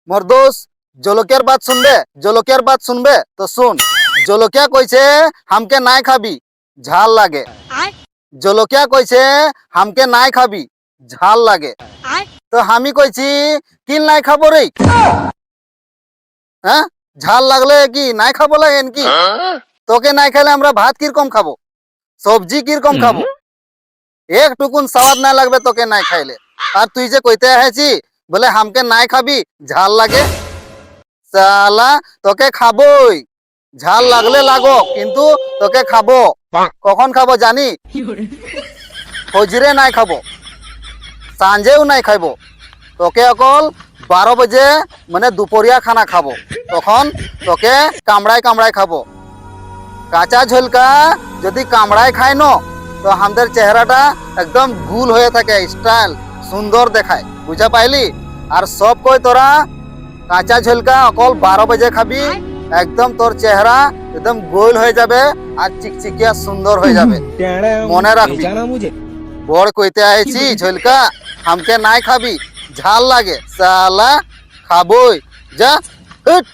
मोर दोस्त जलकियार बात सुनबे तो सुन। जलकिया कइसे हमके नाय खाबी झाल लागे। जलकिया कइसे हमके नाय खाबी झाल लागे। तो हामी कइছি কিল নাই খাবো রে। হ্যাঁ ঝাল লাগলে কি নাই খাবো লাগেন কি? তোকে নাই খাইলে আমরা ভাত কিরকম খাবো, সবজি কিরকম খাবো? एक टुकुन स्वाद ना लगबे তোকে নাই খাইলে। আর তুই যে কইতে আছিস বলে हमके নাই খাবি ঝাল লাগে। শালা তোকে খাবোই, ঝাল লাগলে লাগো কিন্তু তোকে খাবো। কখন খাবো জানি? ফজরে নাই খাবো, সাঁঝেও নাই খাইবো। তোকে অকল 12 বাজে মানে দুপুরিয়া খানা খাবো। তখন তোকে কামড়ায় কামড়ায় খাবো। কাঁচা ঝোলকা যদি কামড়ায় খায় ন তো আমাদের চেহারাটা একদম গুল হয়ে থাকে, স্টাইল সুন্দর দেখায়। বুঝা পাইলি? আর সব কই তোরা কাঁচা ঝোলকা অকল 12 বাজে খাবি, একদম তোর চেহারা একদম গোল হয়ে যাবে আর চিকচিকিয়া সুন্দর হয়ে যাবে। মনে রাখবি। বড় কইতে আইছি ঝোলকা हमके নাই খাবি ঝাল লাগে। শালা খাবই যা। হুট।